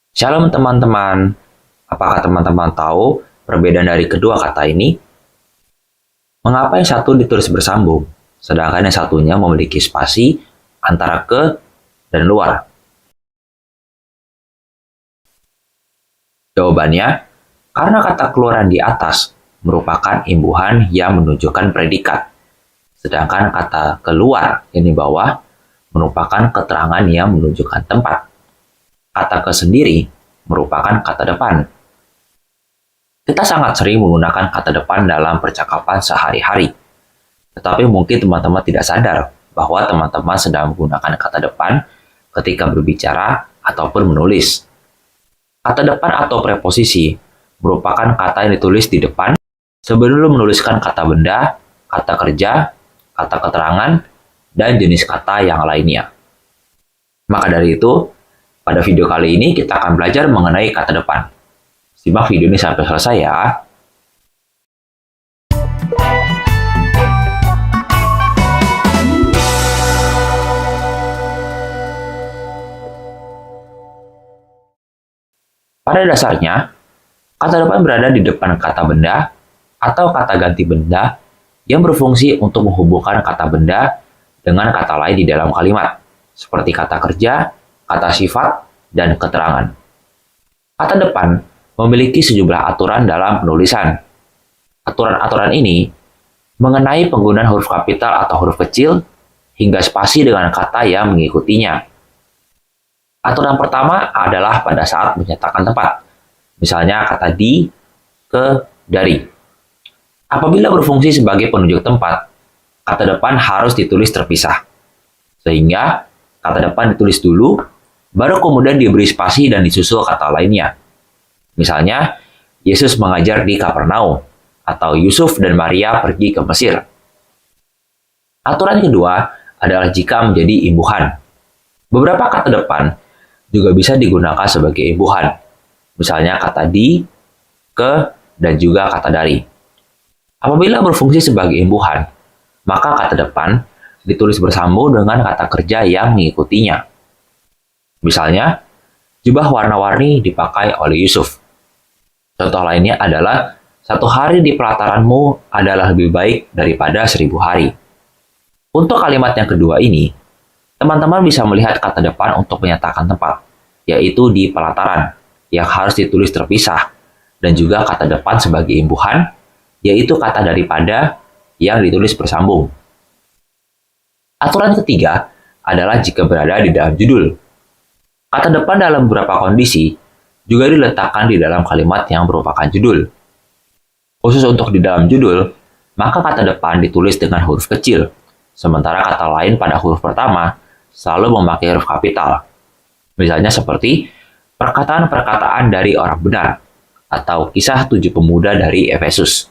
Shalom teman-teman, apakah teman-teman tahu perbedaan dari kedua kata ini? Mengapa yang satu ditulis bersambung, sedangkan yang satunya memiliki spasi antara ke dan luar? Jawabannya, karena kata keluaran di atas merupakan imbuhan yang menunjukkan predikat, sedangkan kata keluar yang di bawah merupakan keterangan yang menunjukkan tempat. Kata ke sendiri merupakan kata depan. Kita sangat sering menggunakan kata depan dalam percakapan sehari-hari. Tetapi mungkin teman-teman tidak sadar bahwa teman-teman sedang menggunakan kata depan ketika berbicara ataupun menulis. Kata depan atau preposisi merupakan kata yang ditulis di depan sebelum menuliskan kata benda, kata kerja, kata keterangan, dan jenis kata yang lainnya. Maka dari itu, pada video kali ini kita akan belajar mengenai kata depan. Simak video ini sampai selesai ya. Pada dasarnya, kata depan berada di depan kata benda atau kata ganti benda yang berfungsi untuk menghubungkan kata benda dengan kata lain di dalam kalimat, seperti kata kerja, kata sifat, dan keterangan. Kata depan memiliki sejumlah aturan dalam penulisan. Aturan-aturan ini mengenai penggunaan huruf kapital atau huruf kecil hingga spasi dengan kata yang mengikutinya. Aturan pertama adalah pada saat menyatakan tempat. Misalnya kata di, ke, dari. Apabila berfungsi sebagai penunjuk tempat, kata depan harus ditulis terpisah. Sehingga kata depan ditulis dulu, baru kemudian diberi spasi dan disusul kata lainnya. Misalnya, Yesus mengajar di Kapernaum, atau Yusuf dan Maria pergi ke Mesir. Aturan kedua adalah jika menjadi imbuhan. Beberapa kata depan juga bisa digunakan sebagai imbuhan. Misalnya kata di, ke, dan juga kata dari. Apabila berfungsi sebagai imbuhan, maka kata depan ditulis bersambung dengan kata kerja yang mengikutinya. Misalnya, jubah warna-warni dipakai oleh Yusuf. Contoh lainnya adalah, satu hari di pelataranmu adalah lebih baik daripada 1000 hari. Untuk kalimat yang kedua ini, teman-teman bisa melihat kata depan untuk menyatakan tempat, yaitu di pelataran, yang harus ditulis terpisah, dan juga kata depan sebagai imbuhan, yaitu kata daripada yang ditulis bersambung. Aturan ketiga adalah jika berada di dalam judul. Kata depan dalam beberapa kondisi juga diletakkan di dalam kalimat yang merupakan judul. Khusus untuk di dalam judul, maka kata depan ditulis dengan huruf kecil, sementara kata lain pada huruf pertama selalu memakai huruf kapital. Misalnya seperti perkataan-perkataan dari orang benar, atau kisah 7 pemuda dari Efesus.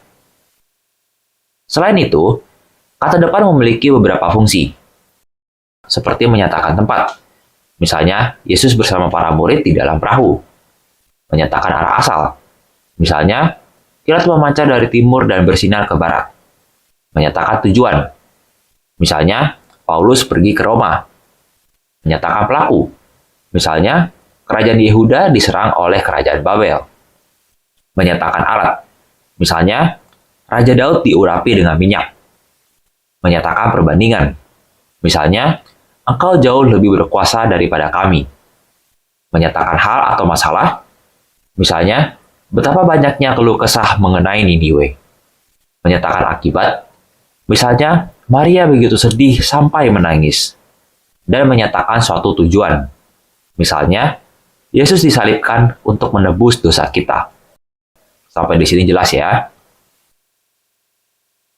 Selain itu, kata depan memiliki beberapa fungsi, seperti menyatakan tempat. Misalnya, Yesus bersama para murid di dalam perahu. Menyatakan arah asal. Misalnya, kilat memancar dari timur dan bersinar ke barat. Menyatakan tujuan. Misalnya, Paulus pergi ke Roma. Menyatakan pelaku. Misalnya, kerajaan Yehuda diserang oleh kerajaan Babel. Menyatakan alat. Misalnya, Raja Daud diurapi dengan minyak. Menyatakan perbandingan. Misalnya, engkau jauh lebih berkuasa daripada kami. Menyatakan hal atau masalah. Misalnya, betapa banyaknya keluh kesah mengenai Niniwe. Menyatakan akibat. Misalnya, Maria begitu sedih sampai menangis. Dan menyatakan suatu tujuan. Misalnya, Yesus disalibkan untuk menebus dosa kita. Sampai di sini jelas ya.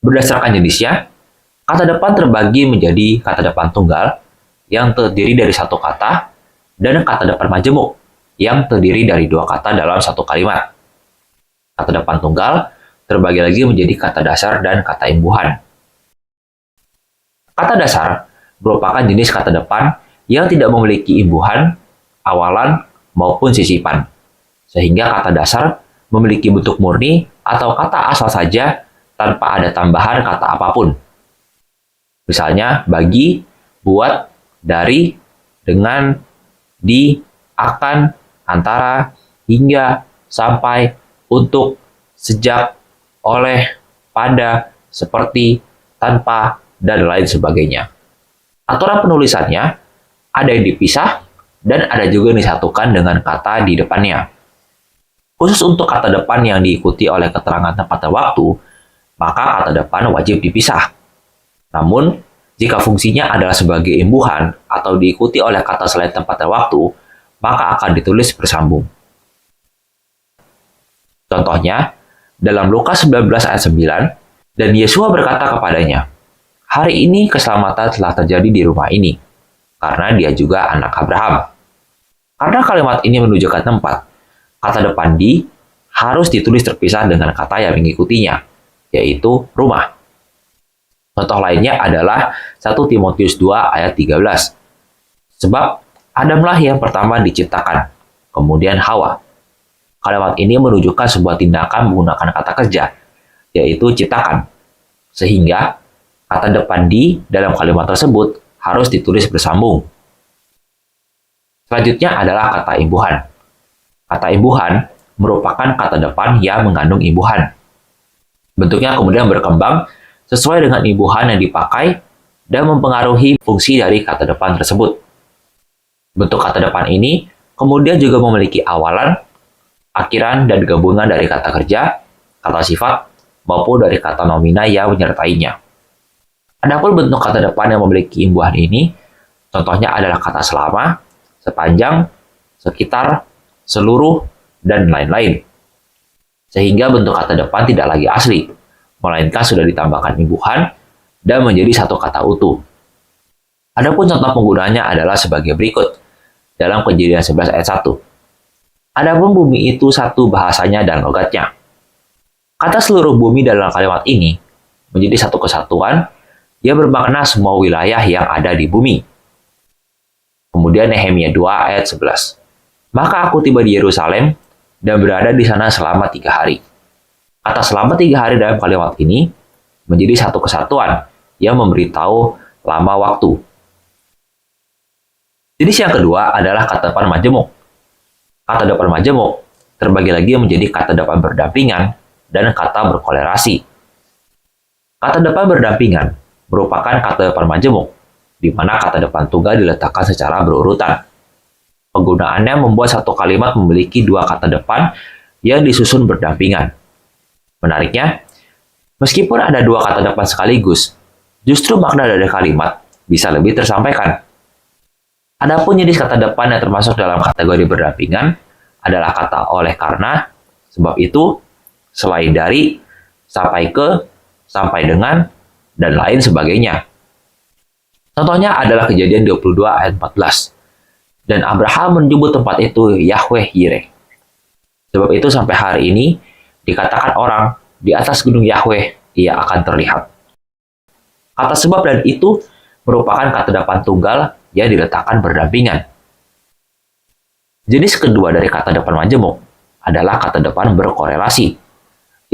Berdasarkan jenisnya, kata depan terbagi menjadi kata depan tunggal yang terdiri dari satu kata, dan kata depan majemuk, yang terdiri dari 2 kata dalam satu kalimat. Kata depan tunggal terbagi lagi menjadi kata dasar dan kata imbuhan. Kata dasar merupakan jenis kata depan yang tidak memiliki imbuhan, awalan, maupun sisipan. Sehingga kata dasar memiliki bentuk murni atau kata asal saja tanpa ada tambahan kata apapun. Misalnya, bagi, buat, dari, dengan, di, akan, antara, hingga, sampai, untuk, sejak, oleh, pada, seperti, tanpa, dan lain sebagainya. Aturan penulisannya ada yang dipisah dan ada juga yang disatukan dengan kata di depannya. Khusus untuk kata depan yang diikuti oleh keterangan tempat dan waktu, maka kata depan wajib dipisah. Namun, jika fungsinya adalah sebagai imbuhan atau diikuti oleh kata selain tempat dan waktu, maka akan ditulis bersambung. Contohnya, dalam Lukas 19 ayat 9, dan Yesua berkata kepadanya, "Hari ini keselamatan telah terjadi di rumah ini, karena dia juga anak Abraham." Karena kalimat ini menunjukkan tempat, kata depan di harus ditulis terpisah dengan kata yang mengikutinya, yaitu rumah. Contoh lainnya adalah 1 Timotius 2 ayat 13. Sebab Adamlah yang pertama diciptakan, kemudian Hawa. Kalimat ini menunjukkan sebuah tindakan menggunakan kata kerja, yaitu ciptakan. Sehingga kata depan di dalam kalimat tersebut harus ditulis bersambung. Selanjutnya adalah kata imbuhan. Kata imbuhan merupakan kata depan yang mengandung imbuhan. Bentuknya kemudian berkembang sesuai dengan imbuhan yang dipakai dan mempengaruhi fungsi dari kata depan tersebut. Bentuk kata depan ini kemudian juga memiliki awalan, akhiran, dan gabungan dari kata kerja, kata sifat, maupun dari kata nomina yang menyertainya. Adapun bentuk kata depan yang memiliki imbuhan ini, contohnya adalah kata selama, sepanjang, sekitar, seluruh, dan lain-lain. Sehingga bentuk kata depan tidak lagi asli, melainkan sudah ditambahkan imbuhan dan menjadi satu kata utuh. Adapun contoh penggunaannya adalah sebagai berikut dalam Kejadian 11 ayat 1. Adapun bumi itu satu bahasanya dan logatnya. Kata seluruh bumi dalam kalimat ini menjadi satu kesatuan yang bermakna semua wilayah yang ada di bumi. Kemudian Nehemia 2 ayat 11. Maka aku tiba di Yerusalem dan berada di sana selama 3 hari. Kata selama 3 hari dalam kalimat ini menjadi satu kesatuan yang memberitahu lama waktu. Jenis yang kedua adalah kata depan majemuk. Kata depan majemuk terbagi lagi menjadi kata depan berdampingan dan kata berkolerasi. Kata depan berdampingan merupakan kata depan majemuk, di mana kata depan tunggal diletakkan secara berurutan. Penggunaannya membuat satu kalimat memiliki dua kata depan yang disusun berdampingan. Menariknya, meskipun ada dua kata depan sekaligus, justru makna dari kalimat bisa lebih tersampaikan. Adapun jenis kata depan yang termasuk dalam kategori berdampingan adalah kata oleh karena, sebab itu, selain dari, sampai ke, sampai dengan, dan lain sebagainya. Contohnya adalah Kejadian 22 ayat 14. Dan Abraham menyebut tempat itu Yahweh Yireh. Sebab itu sampai hari ini dikatakan orang di atas gunung Yahweh ia akan terlihat. Kata sebab dan itu merupakan kata depan tunggal yang diletakkan berdampingan. Jenis kedua dari kata depan majemuk adalah kata depan berkorelasi,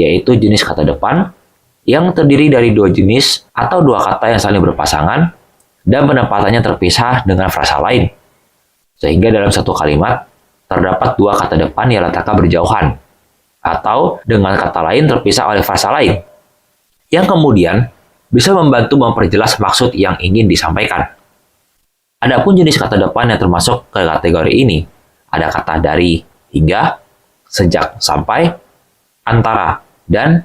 yaitu jenis kata depan yang terdiri dari dua jenis atau dua kata yang saling berpasangan dan penempatannya terpisah dengan frasa lain. Sehingga dalam satu kalimat terdapat dua kata depan yang letaknya berjauhan, atau dengan kata lain terpisah oleh frasa lain, yang kemudian bisa membantu memperjelas maksud yang ingin disampaikan. Adapun jenis kata depan yang termasuk ke kategori ini, ada kata dari, hingga, sejak, sampai, antara, dan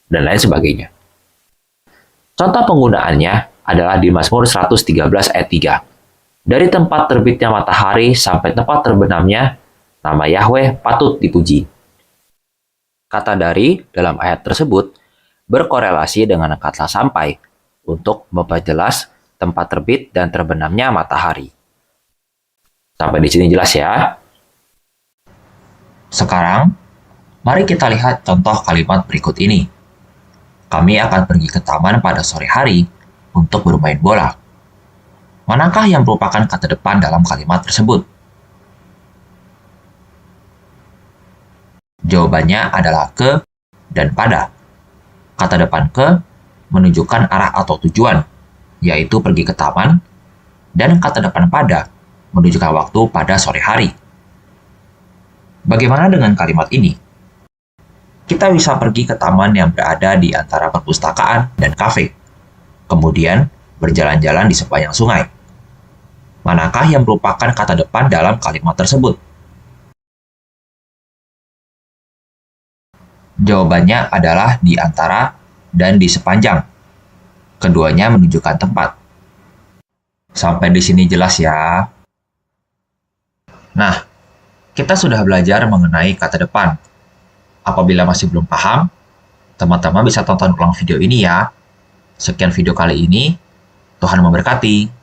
lain sebagainya. Contoh penggunaannya adalah di Mazmur 113 ayat 3. Dari tempat terbitnya matahari sampai tempat terbenamnya, nama Yahweh patut dipuji. Kata dari dalam ayat tersebut berkorelasi dengan kata sampai untuk memperjelas tempat terbit dan terbenamnya matahari. Sampai di sini jelas ya. Sekarang, mari kita lihat contoh kalimat berikut ini. Kami akan pergi ke taman pada sore hari untuk bermain bola. Manakah yang merupakan kata depan dalam kalimat tersebut? Jawabannya adalah ke dan pada. Kata depan ke menunjukkan arah atau tujuan, yaitu pergi ke taman, dan kata depan pada menunjukkan waktu pada sore hari. Bagaimana dengan kalimat ini? Kita bisa pergi ke taman yang berada di antara perpustakaan dan kafe. Kemudian, berjalan-jalan di sepanjang sungai. Manakah yang merupakan kata depan dalam kalimat tersebut? Jawabannya adalah di antara dan di sepanjang. Keduanya menunjukkan tempat. Sampai di sini jelas ya. Nah, kita sudah belajar mengenai kata depan. Apabila masih belum paham, teman-teman bisa tonton ulang video ini ya. Sekian video kali ini, Tuhan memberkati.